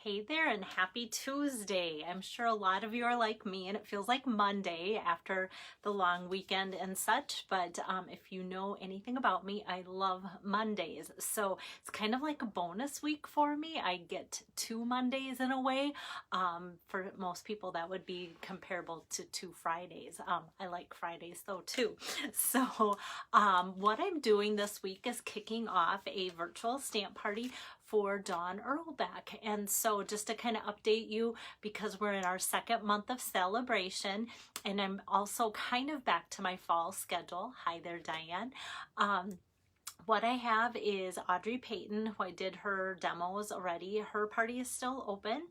Hey there and happy Tuesday. I'm sure a lot of you are like me and it feels like Monday after the long weekend and such, but if you know anything about me, I love Mondays. So it's kind of like a bonus week for me. I get 2 Mondays in a way. For most people that would be comparable to 2 Fridays. I like Fridays though too. So what I'm doing this week is kicking off a virtual stamp party for Dawn Earlbeck. And so just to kind of update you, because we're in our 2nd month of celebration, and I'm also kind of back to my fall schedule. Hi there, Diane. What I have is Audrey Payton, who I did her demos already. Her party is still open.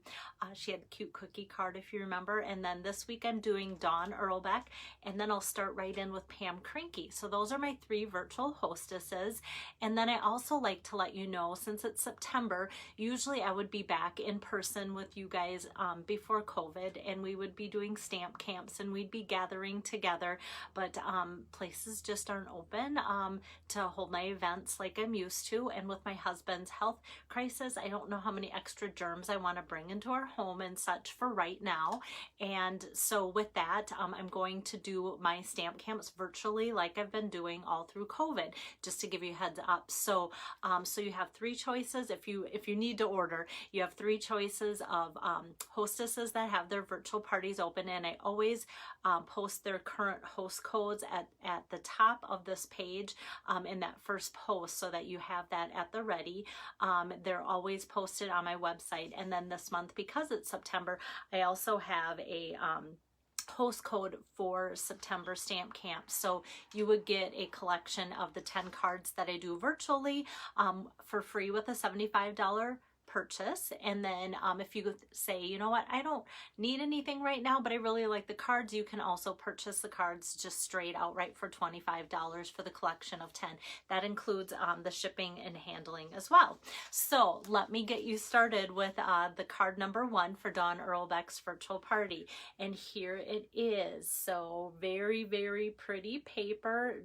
She had the cute cookie card, if you remember. And then this week I'm doing Dawn Earlbeck, and then I'll start right in with Pam Crinky. So those are my 3 virtual hostesses. And then I also like to let you know, since it's September, usually I would be back in person with you guys before COVID, and we would be doing stamp camps and we'd be gathering together, but places just aren't open to hold my events like I'm used to. And with my husband's health crisis, I don't know how many extra germs I want to bring into our home and such for right now. And so with that, I'm going to do my stamp camps virtually like I've been doing all through COVID, just to give you a heads up. So so you have 3 choices. If you need to order, you have 3 choices of hostesses that have their virtual parties open, and I always post their current host codes at the top of this page in that first post, so that you have that at the ready. They're always posted on my website. And then this month, because it's September, I also have a host code for September stamp camp. So you would get a collection of the 10 cards that I do virtually for free with a $75 purchase. And then if you say, you know what, I don't need anything right now, but I really like the cards, you can also purchase the cards just straight outright for $25 for the collection of 10. That includes the shipping and handling as well. So let me get you started with the card number 1 for Dawn Earlbeck's virtual party. And here it is. So very, very pretty paper,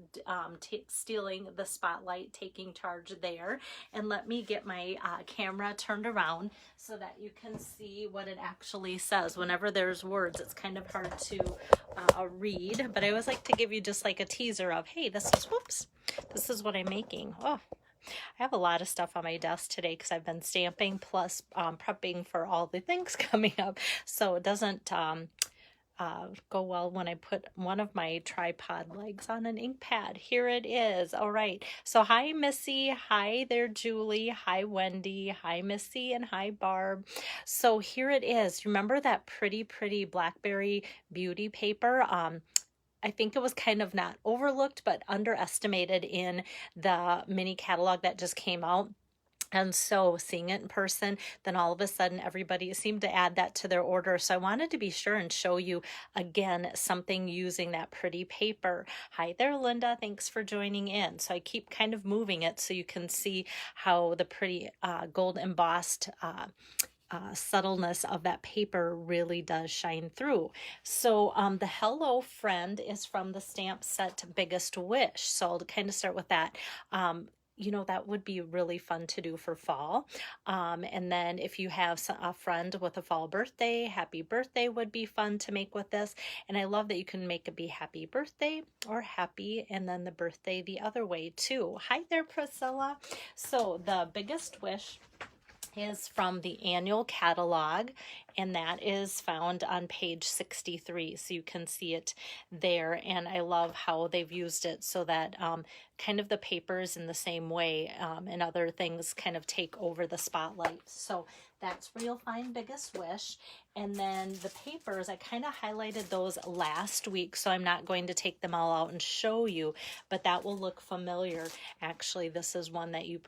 stealing the spotlight, taking charge there. And let me get my camera turned around so that you can see what it actually says. Whenever there's words, it's kind of hard to read, but I always like to give you just like a teaser of, hey, this is what I'm making. Oh, I have a lot of stuff on my desk today because I've been stamping plus prepping for all the things coming up, so it doesn't go well when I put one of my tripod legs on an ink pad. Here it is. All right. So hi, Missy. Hi there, Julie. Hi, Wendy. Hi, Missy. And hi, Barb. So here it is. Remember that pretty, pretty Blackberry beauty paper? I think it was kind of not overlooked, but underestimated in the mini catalog that just came out. And so seeing it in person, then all of a sudden everybody seemed to add that to their order. So I wanted to be sure and show you again something using that pretty paper. Hi there, Linda. Thanks for joining in. So I keep kind of moving it so you can see how the pretty gold embossed subtleness of that paper really does shine through. So the Hello Friend is from the stamp set Biggest Wish. So I'll kind of start with that. You know, that would be really fun to do for fall. And then if you have a friend with a fall birthday, happy birthday would be fun to make with this. And I love that you can make it be happy birthday or happy, and then the birthday the other way too. Hi there, Priscilla. So the Biggest Wish is from the annual catalog, and that is found on page 63, so you can see it there. And I love how they've used it so that kind of the papers in the same way and other things kind of take over the spotlight. So that's where you'll find Biggest Wish. And then the papers, I kind of highlighted those last week, so I'm not going to take them all out and show you, but that will look familiar. Actually, this is one that you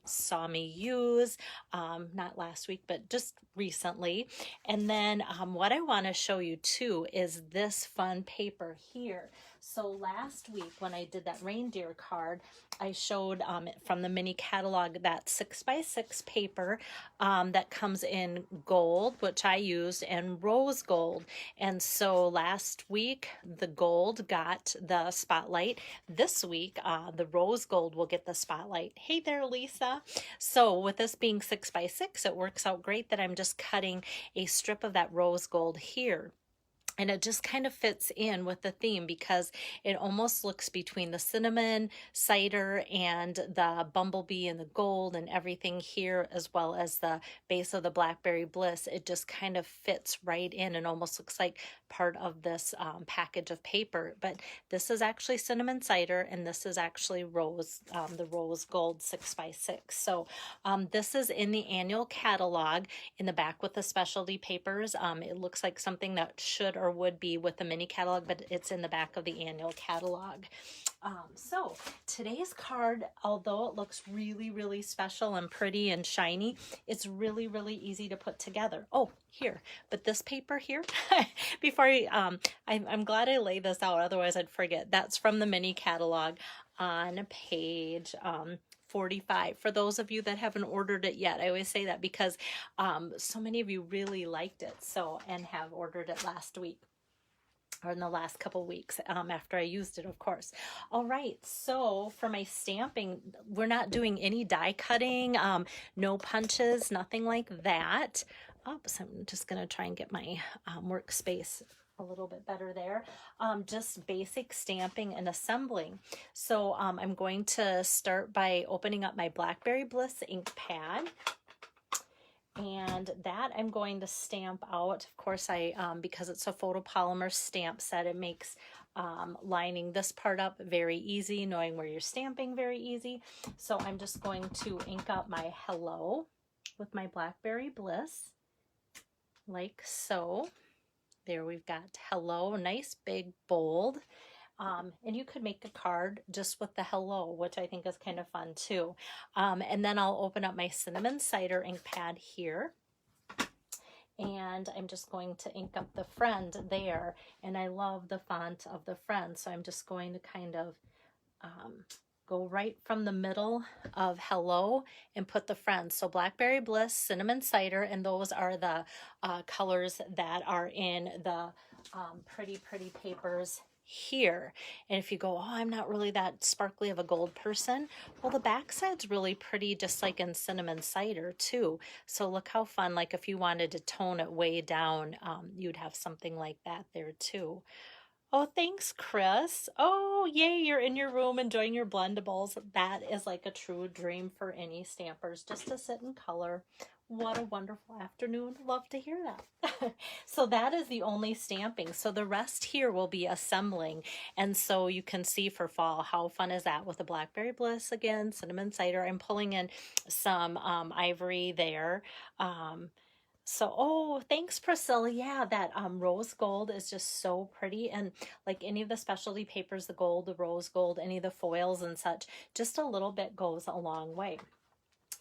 saw me use not last week, but just recently. And then what I want to show you too is this fun paper here. So last week when I did that reindeer card, I showed from the mini catalog that 6x6 paper that comes in gold, which I used, and rose gold. And so last week the gold got the spotlight. This week the rose gold will get the spotlight. Hey there, Lisa. So with this being 6x6, it works out great that I'm just cutting a strip of that rose gold here. And it just kind of fits in with the theme because it almost looks between the cinnamon cider and the bumblebee and the gold and everything here, as well as the base of the Blackberry Bliss. It just kind of fits right in and almost looks like part of this package of paper. But this is actually cinnamon cider, and this is actually rose, the rose gold 6x6. So this is in the annual catalog in the back with the specialty papers. It looks like something that should or would be with the mini catalog, but it's in the back of the annual catalog. So today's card, although it looks really, really special and pretty and shiny, it's really, really easy to put together. Oh, here, but this paper here, before I'm glad I laid this out, otherwise I'd forget. That's from the mini catalog on page 45. For those of you that haven't ordered it yet, I always say that because so many of you really liked it, and have ordered it last week or in the last couple weeks after I used it, of course. All right, so for my stamping, we're not doing any die cutting, no punches, nothing like that. So I'm just gonna try and get my workspace a little bit better there. Just basic stamping and assembling. So I'm going to start by opening up my Blackberry Bliss ink pad. And that I'm going to stamp out. Of course, because it's a photopolymer stamp set, it makes lining this part up very easy, knowing where you're stamping very easy. So I'm just going to ink up my hello with my Blackberry Bliss, like so. There we've got hello, nice big bold. And you could make a card just with the hello, which I think is kind of fun too. And then I'll open up my cinnamon cider ink pad here. And I'm just going to ink up the friend there. And I love the font of the friend. So I'm just going to kind of go right from the middle of hello and put the friends. So Blackberry Bliss, cinnamon cider, and those are the colors that are in the pretty papers here. And if you go, oh, I'm not really that sparkly of a gold person, well, the back side's really pretty, just like in cinnamon cider too. So look how fun, like if you wanted to tone it way down, you'd have something like that there too. Oh, thanks, Chris. Oh, yay, you're in your room enjoying your blendables. That is like a true dream for any stampers, just to sit in color. What a wonderful afternoon. Love to hear that. So that is the only stamping. So the rest here will be assembling. And so you can see for fall, how fun is that with the Blackberry Bliss again, cinnamon cider. I'm pulling in some ivory there. So, oh, thanks, Priscilla. Yeah, that rose gold is just so pretty. And like any of the specialty papers, the gold, the rose gold, any of the foils and such, just a little bit goes a long way.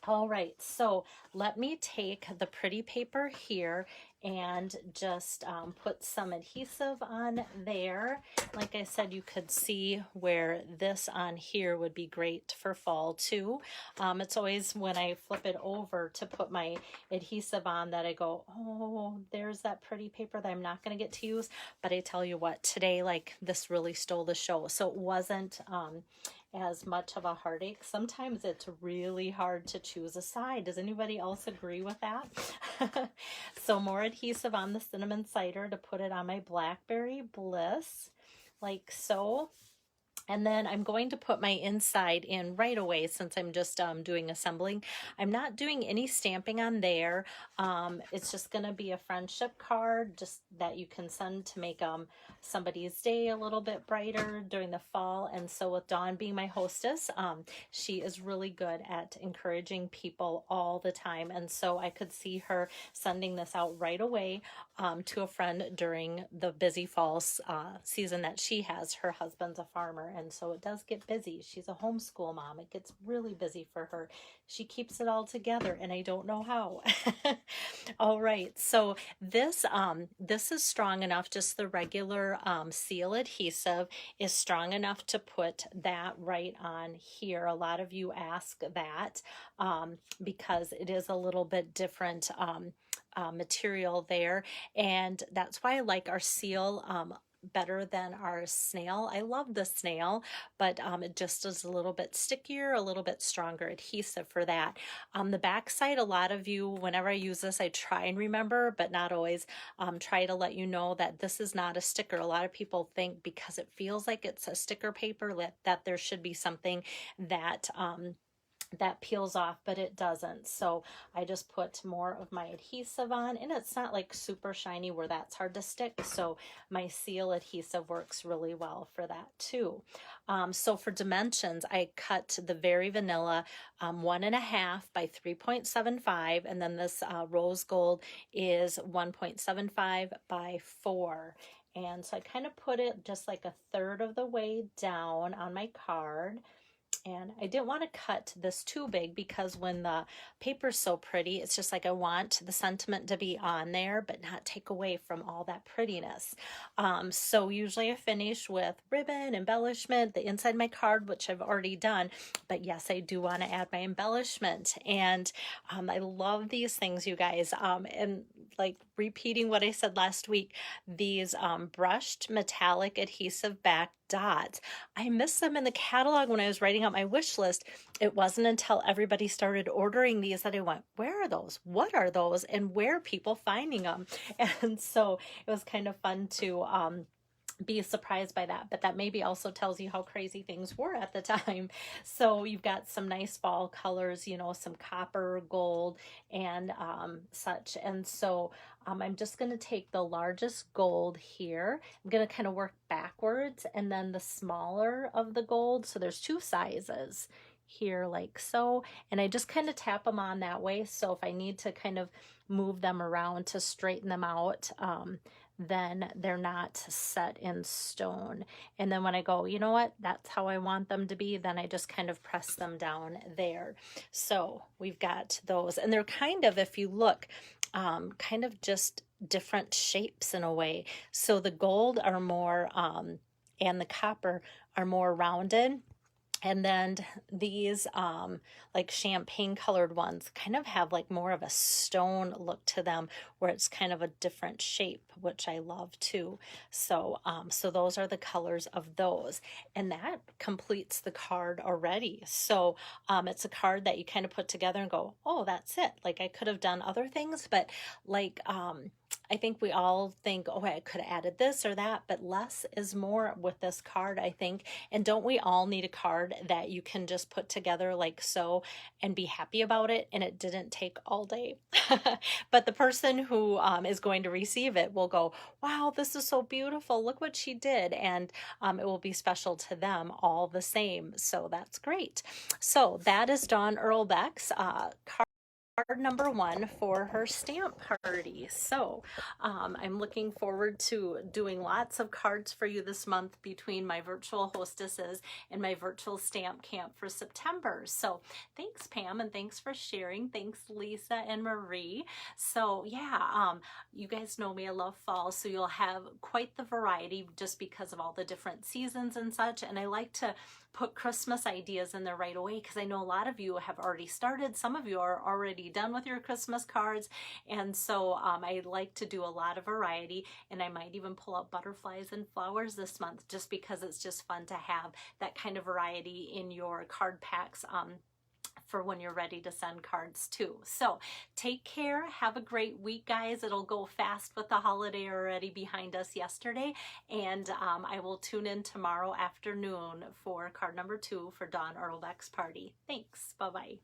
All right, so let me take the pretty paper here and just put some adhesive on there. Like I said, you could see where this on here would be great for fall too. It's always when I flip it over to put my adhesive on that I go, oh, there's that pretty paper that I'm not going to get to use. But I tell you what, today, like, this really stole the show. So it wasn't as much of a heartache. Sometimes it's really hard to choose a side. Does anybody else agree with that? So more adhesive on the cinnamon cider to put it on my Blackberry Bliss, like so. And then I'm going to put my inside in right away since I'm just doing assembling. I'm not doing any stamping on there. It's just going to be a friendship card just that you can send to make somebody's day a little bit brighter during the fall. And so with Dawn being my hostess, she is really good at encouraging people all the time. And so I could see her sending this out right away to a friend during the busy fall season that she has. Her husband's a farmer, and so it does get busy. She's a homeschool mom. It gets really busy for her. She keeps it all together, and I don't know how. All right, so this is strong enough, just the regular seal adhesive is strong enough to put that right on here. A lot of you ask that because it is a little bit different material there, and that's why I like our seal better than our snail. I love the snail, but it just is a little bit stickier, a little bit stronger adhesive for that. On the back side, a lot of you, whenever I use this, I try and remember, but not always, try to let you know that this is not a sticker. A lot of people think because it feels like it's a sticker paper that there should be something that that peels off, but it doesn't. So I just put more of my adhesive on, and it's not like super shiny where that's hard to stick. So my seal adhesive works really well for that too. So for dimensions, I cut the Very Vanilla 1.5 by 3.75, and then this rose gold is 1.75 by 4. And so I kind of put it just like a third of the way down on my card. And I didn't want to cut this too big because when the paper's so pretty, it's just like I want the sentiment to be on there, but not take away from all that prettiness. So usually I finish with ribbon, embellishment, the inside of my card, which I've already done. But yes, I do want to add my embellishment. And I love these things, you guys. And like repeating what I said last week, these brushed metallic adhesive back dots. I missed them in the catalog when I was writing out my wish list. It wasn't until everybody started ordering these that I went, where are those? What are those? And where are people finding them? And so it was kind of fun to be surprised by that, but that maybe also tells you how crazy things were at the time. So you've got some nice fall colors, you know, some copper, gold, and such. And so I'm just going to take the largest gold here. I'm going to kind of work backwards, and then the smaller of the gold. So there's two sizes here like so, and I just kind of tap them on that way. So if I need to kind of move them around to straighten them out, then they're not set in stone. And then when I go, you know what, that's how I want them to be, then I just kind of press them down there. So we've got those, and they're kind of, if you look, kind of just different shapes in a way. So the gold are more, and the copper are more rounded. And then these like champagne colored ones kind of have like more of a stone look to them, where it's kind of a different shape, which I love too. So so those are the colors of those, and that completes the card already. So it's a card that you kind of put together and go, oh, that's it. Like I could have done other things, but like I think we all think, oh, I could have added this or that, but less is more with this card, I think. And don't we all need a card that you can just put together like so and be happy about it, and it didn't take all day? But the person who is going to receive it will go, wow, this is so beautiful. Look what she did. And it will be special to them all the same. So that's great. So that is Dawn Earlbeck's card number 1 for her stamp party. So I'm looking forward to doing lots of cards for you this month between my virtual hostesses and my virtual stamp camp for September. So thanks, Pam, and thanks for sharing. Thanks, Lisa and Marie. So yeah, you guys know me, I love fall, so you'll have quite the variety just because of all the different seasons and such. And I like to put Christmas ideas in there right away, because I know a lot of you have already started. Some of you are already done with your Christmas cards, and so I like to do a lot of variety, and I might even pull out butterflies and flowers this month, just because it's just fun to have that kind of variety in your card packs for when you're ready to send cards too. So take care. Have a great week, guys. It'll go fast with the holiday already behind us yesterday. And I will tune in tomorrow afternoon for card number 2 for Dawn Earlbeck's party. Thanks. Bye-bye.